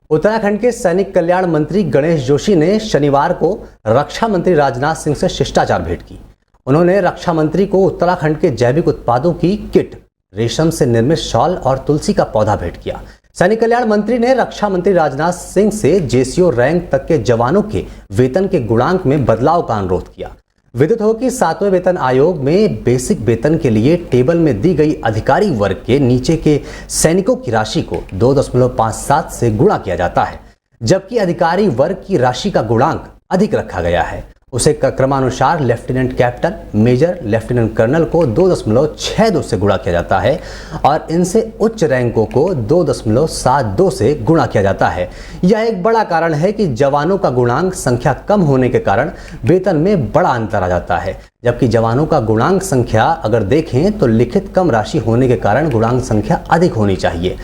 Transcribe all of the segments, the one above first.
उत्तराखंड के सैनिक कल्याण मंत्री गणेश जोशी ने शनिवार को रक्षा मंत्री राजनाथ सिंह से शिष्टाचार भेंट की। उन्होंने रक्षा मंत्री को उत्तराखंड के जैविक उत्पादों की किट, रेशम से निर्मित शॉल और तुलसी का पौधा भेंट किया। सैनिक कल्याण मंत्री ने रक्षा मंत्री राजनाथ सिंह से जेसीओ रैंक तक के जवानों के वेतन के गुणांक में बदलाव का अनुरोध किया। विदित हो कि 7वें वेतन आयोग में बेसिक वेतन के लिए टेबल में दी गई अधिकारी वर्ग के नीचे के सैनिकों की राशि को 2.57 से गुणा किया जाता है, जबकि अधिकारी वर्ग की राशि का गुणांक अधिक रखा गया है। उसे क्रमानुसार lieutenant captain, major, lieutenant colonel को 2.62 से गुणा किया जाता है और इनसे उच्च रैंकों को 2.72 से गुणा किया जाता है। यह एक बड़ा कारण है कि जवानों का गुणांक संख्या कम होने के कारण वेतन में बड़ा अंतर आ जाता है, जबकि जवानों का गुणांक संख्या अगर देखें तो लिखित कम राशि होने के कारण गुणांक संख्या अधिक होनी चाहिए।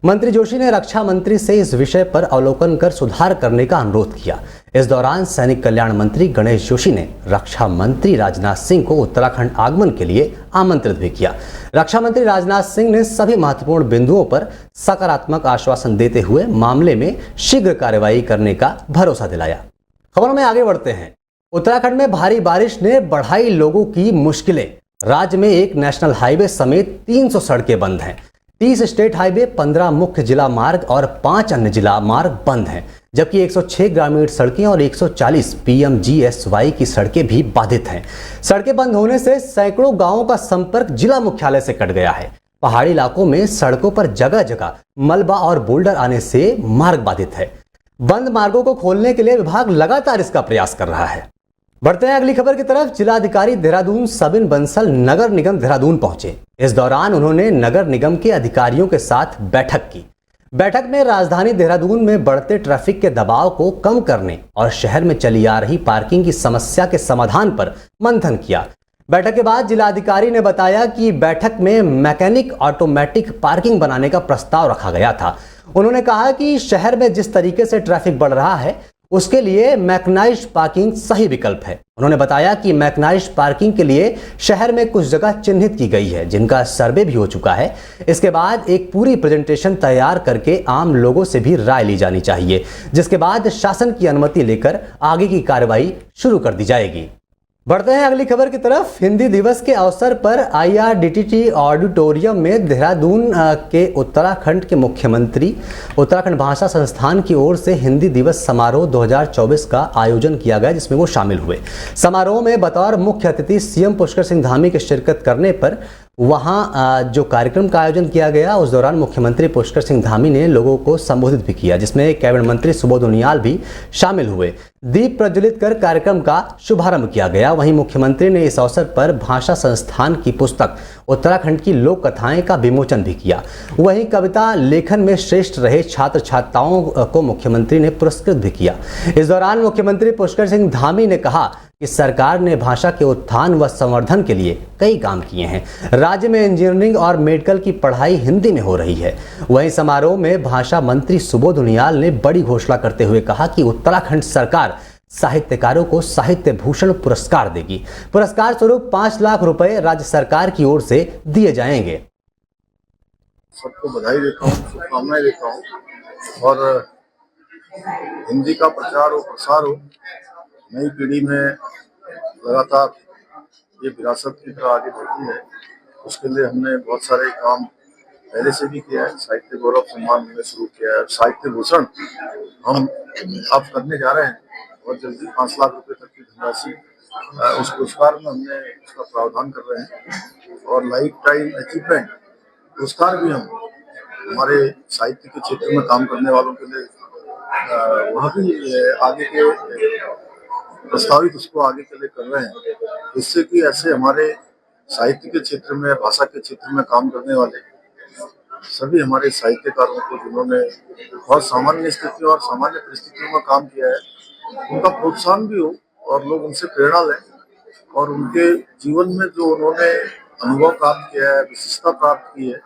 मंत्री जोशी ने रक्षा मंत्री से इस विषय पर अवलोकन कर सुधार करने का अनुरोध किया। इस दौरान सैनिक कल्याण मंत्री गणेश जोशी ने रक्षा मंत्री राजनाथ सिंह को उत्तराखंड आगमन के लिए आमंत्रित भी किया। रक्षा मंत्री राजनाथ सिंह ने सभी महत्वपूर्ण बिंदुओं पर सकारात्मक आश्वासन देते हुए मामले में शीघ्र कार्रवाई करने का भरोसा दिलाया। खबरों में आगे बढ़ते हैं। उत्तराखंड में भारी बारिश ने बढ़ाई लोगों की मुश्किलें। राज्य में एक नेशनल हाईवे समेत 300 सड़कें बंद हैं। 30 स्टेट हाईवे, 15 मुख्य जिला मार्ग और 5 अन्य जिला मार्ग बंद हैं, जबकि 106 ग्रामीण सड़कें और 140 PMGSY की सड़कें भी बाधित हैं। सड़कें बंद होने से सैकड़ों गांवों का संपर्क जिला मुख्यालय से कट गया है। पहाड़ी इलाकों में सड़कों पर जगह जगह मलबा और बोल्डर आने से मार्ग बाधित है। बंद मार्गों को खोलने के लिए विभाग लगातार इसका प्रयास कर रहा है। बढ़ते हैं अगली खबर की तरफ। जिलाधिकारी देहरादून सबिन बंसल नगर निगम देहरादून पहुंचे। इस दौरान उन्होंने नगर निगम के अधिकारियों के साथ बैठक की। बैठक में राजधानी देहरादून में बढ़ते ट्रैफिक के दबाव को कम करने और शहर में चली आ रही पार्किंग की समस्या के समाधान पर मंथन किया। बैठक के बाद जिलाधिकारी ने बताया कि बैठक में मैकेनिक ऑटोमेटिक पार्किंग बनाने का प्रस्ताव रखा गया था। उन्होंने कहा कि शहर में जिस तरीके से ट्रैफिक बढ़ रहा है उसके लिए मैकेनाइज्ड पार्किंग सही विकल्प है। उन्होंने बताया कि मैकेनाइज्ड पार्किंग के लिए शहर में कुछ जगह चिन्हित की गई है, जिनका सर्वे भी हो चुका है। इसके बाद एक पूरी प्रेजेंटेशन तैयार करके आम लोगों से भी राय ली जानी चाहिए, जिसके बाद शासन की अनुमति लेकर आगे की कार्रवाई शुरू कर दी जाएगी। बढ़ते हैं अगली खबर की तरफ। हिंदी दिवस के अवसर पर IRDTT ऑडिटोरियम में देहरादून के उत्तराखंड के मुख्यमंत्री उत्तराखंड भाषा संस्थान की ओर से हिंदी दिवस समारोह 2024 का आयोजन किया गया, जिसमें वो शामिल हुए। समारोह में बतौर मुख्य अतिथि CM पुष्कर सिंह धामी के शिरकत करने पर वहां जो कार्यक्रम का आयोजन किया गया, उस दौरान मुख्यमंत्री पुष्कर सिंह धामी ने लोगों को संबोधित भी किया, जिसमें कैबिनेट मंत्री सुबोध उनियाल भी शामिल हुए। दीप प्रज्वलित कर कार्यक्रम का शुभारंभ किया गया। वहीं मुख्यमंत्री ने इस अवसर पर भाषा संस्थान की पुस्तक उत्तराखंड की लोक कथाएं का विमोचन भी किया। वहीं कविता लेखन में श्रेष्ठ रहे छात्र छात्राओं को मुख्यमंत्री ने पुरस्कृत भी किया। इस दौरान मुख्यमंत्री पुष्कर सिंह धामी ने कहा कि सरकार ने भाषा के उत्थान व संवर्धन के लिए कई काम किए हैं। राज्य में इंजीनियरिंग और मेडिकल की पढ़ाई हिंदी में हो रही है। वहीं समारोह में भाषा मंत्री सुबोध उनियाल ने बड़ी घोषणा करते हुए कहा कि उत्तराखंड सरकार साहित्यकारों को साहित्य भूषण पुरस्कार देगी। पुरस्कार स्वरूप 5 लाख रुपए राज्य सरकार की ओर से दिए जाएंगे। सबको बधाई देता हूँ, शुभकामनाएं देता हूँ और हिंदी का प्रचार हो, प्रसार हो, नई पीढ़ी में लगातार ये विरासत की तरह आगे बढ़ती है। उसके लिए हमने बहुत सारे काम पहले से भी किया है। साहित्य गौरव सम्मान हमने शुरू किया है। साहित्य भूषण हम अब करने जा रहे हैं और जल्दी 5 लाख रुपए तक की धनराशि उस पुरस्कार में हमने उसका प्रावधान कर रहे हैं। और लाइफ टाइम अचीवमेंट पुरस्कार भी हम हमारे साहित्य के क्षेत्र में काम करने वालों के लिए वहाँ भी आगे के प्रस्तावित उसको आगे के लिए कर रहे हैं, इससे कि ऐसे हमारे साहित्य के क्षेत्र में, भाषा के क्षेत्र में काम करने वाले सभी हमारे साहित्यकारों को, जिन्होंने बहुत सामान्य स्थितियों और सामान्य परिस्थितियों में काम किया है, उनका प्रोत्साहन भी हो और लोग उनसे प्रेरणा लें और उनके जीवन में जो उन्होंने अनुभव प्राप्त किया है, विशिष्टता प्राप्त की है,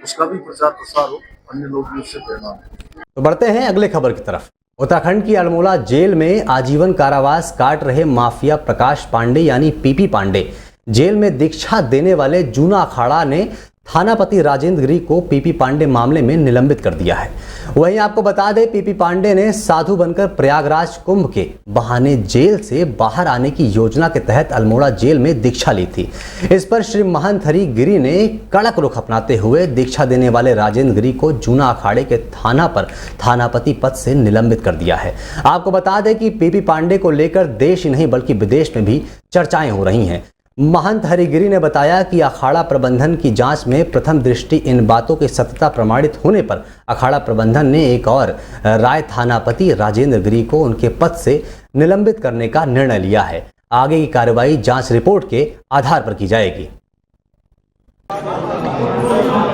उसका भी प्रचार प्रसार हो, अन्य लोग भी उससे प्रेरणा लें। तो बढ़ते हैं अगले खबर की तरफ। उत्तराखंड की अल्मोड़ा जेल में आजीवन कारावास काट रहे माफिया प्रकाश पांडे यानी PP पांडे जेल में दीक्षा देने वाले जूना अखाड़ा ने थानापति राजेंद्र गिरी को पीपी पांडे मामले में निलंबित कर दिया है। वहीं आपको बता दें, पीपी पांडे ने साधु बनकर प्रयागराज कुंभ के बहाने जेल से बाहर आने की योजना के तहत अल्मोड़ा जेल में दीक्षा ली थी। इस पर श्री महंत हरि गिरी ने कड़क रुख अपनाते हुए दीक्षा देने वाले राजेंद्र गिरी को जूना अखाड़े के थाना पर थानापति पद से निलंबित कर दिया है। आपको बता दें कि पीपी पांडे को लेकर देश ही नहीं बल्कि विदेश में भी चर्चाएं हो रही हैं। महंत हरिगिरी ने बताया कि अखाड़ा प्रबंधन की जांच में प्रथम दृष्टि इन बातों की सत्यता प्रमाणित होने पर अखाड़ा प्रबंधन ने एक और राय थानापति राजेंद्र गिरी को उनके पद से निलंबित करने का निर्णय लिया है। आगे की कार्रवाई जांच रिपोर्ट के आधार पर की जाएगी।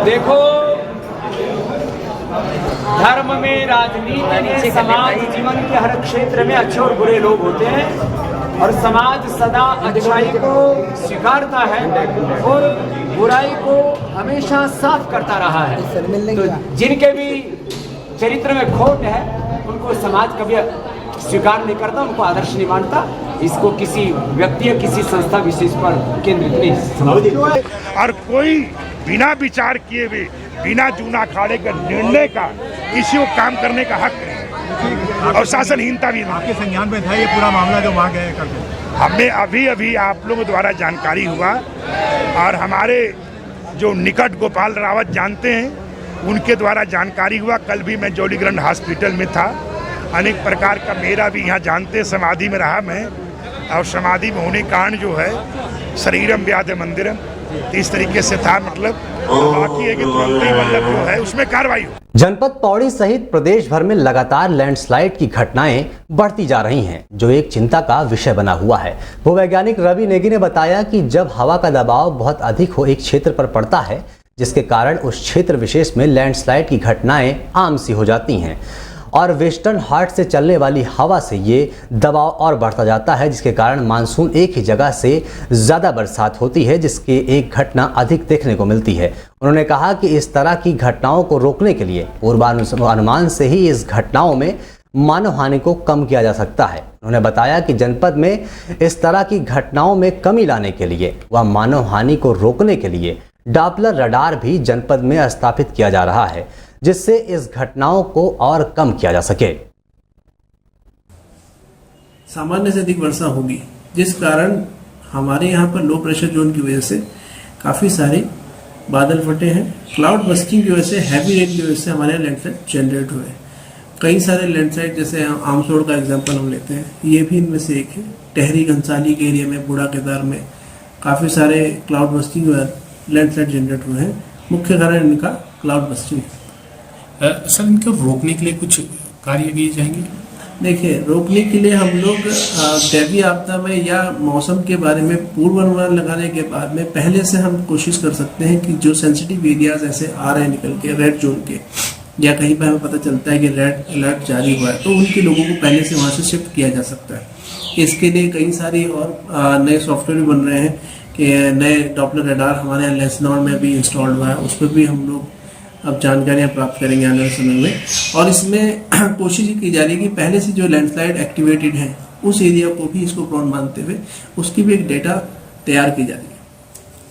देखो, धर्म में, राजनीति में, समाज जीवन के हर क्षेत्र में अच्छे और बुरे लोग होते हैं और समाज सदा अच्छाई को स्वीकारता है और बुराई को हमेशा साफ करता रहा है। तो जिनके भी चरित्र में खोट है उनको समाज कभी स्वीकार नहीं करता, उनको आदर्श नहीं मानता। इसको किसी व्यक्ति या किसी संस्था विशेष पर केंद्रित नहीं समझते। और कोई बिना विचार किए हुए, बिना जूना अखाड़े का निर्णय का किसी को काम करने का हक नहीं और शासनहीनता भी। आपके संज्ञान में था ये पूरा मामला जो वहाँ गए करके? हमें अभी आप लोगों द्वारा जानकारी हुआ और हमारे जो निकट गोपाल रावत जानते हैं उनके द्वारा जानकारी हुआ। कल भी मैं जौलीग्रांट हॉस्पिटल में था। अनेक प्रकार का मेरा भी यहाँ जानते समाधि में रहा मैं, और समाधि में होने कारण जो है शरीरम व्याध मंदिरम, इस तरीके से था। मतलब बाकी है कि तुरंत ही मतलब जो है उसमें कार्रवाई हो। जनपद पौड़ी सहित प्रदेश भर में लगातार लैंडस्लाइड की घटनाएं बढ़ती जा रही हैं, जो एक चिंता का विषय बना हुआ है। भूवैज्ञानिक रवि नेगी ने बताया कि जब हवा का दबाव बहुत अधिक हो एक क्षेत्र पर पड़ता है, जिसके कारण उस क्षेत्र विशेष में लैंडस्लाइड की घटनाएं आम सी हो जाती हैं और वेस्टर्न हाट से चलने वाली हवा से ये दबाव और बढ़ता जाता है, जिसके कारण मानसून एक ही जगह से ज़्यादा बरसात होती है, जिसकी एक घटना अधिक देखने को मिलती है। उन्होंने कहा कि इस तरह की घटनाओं को रोकने के लिए पूर्वानुमान से ही इस घटनाओं में मानव हानि को कम किया जा सकता है। उन्होंने बताया कि जनपद में इस तरह की घटनाओं में कमी लाने के लिए व मानव हानि को रोकने के लिए डॉपलर रडार भी जनपद में स्थापित किया जा रहा है, जिससे इस घटनाओं को और कम किया जा सके। सामान्य से अधिक वर्षा होगी, जिस कारण हमारे यहाँ पर लो प्रेशर जोन की वजह से काफ़ी सारे बादल फटे हैं। क्लाउड बस्टिंग की वजह से, हैवी रेन की वजह से हमारे यहाँ लैंडस्लाइड जनरेट हुए। कई सारे लैंडस्लाइड, जैसे आमसोड़ का एग्जांपल हम लेते हैं, ये भी इनमें से एक है। टहरी घनसाली के एरिया में, बूढ़ा केदार में काफ़ी सारे क्लाउड बस्टिंग लैंडस्लाइड जनरेट हुए हैं। मुख्य कारण इनका क्लाउड बस्टिंग है। सर, इनको रोकने के लिए कुछ कार्य किए जाएंगे? देखिए, रोकने के लिए हम लोग दैवीय आपदा में या मौसम के बारे में पूर्वानुमान लगाने के बाद में पहले से हम कोशिश कर सकते हैं कि जो सेंसिटिव एरियाज ऐसे आ रहे हैं निकल के रेड जोन के, या कहीं पर हमें पता चलता है कि रेड अलर्ट जारी हुआ है, तो उनके लोगों को पहले से वहाँ से शिफ्ट किया जा सकता है। इसके लिए कई सारी और नए सॉफ्टवेयर भी बन रहे हैं कि नए डॉपलर रडार हमारे यहाँ लेसनॉन में भी इंस्टॉल्ड हुआ है, उस पर भी हम लोग अब जानकारियां प्राप्त करेंगे आने वाले समय में। और इसमें कोशिश की जा रही है कि पहले से जो लैंडस्लाइड एक्टिवेटेड है उस एरिया को भी इसको प्रोन मानते हुए उसकी भी एक डेटा तैयार की जा रही है।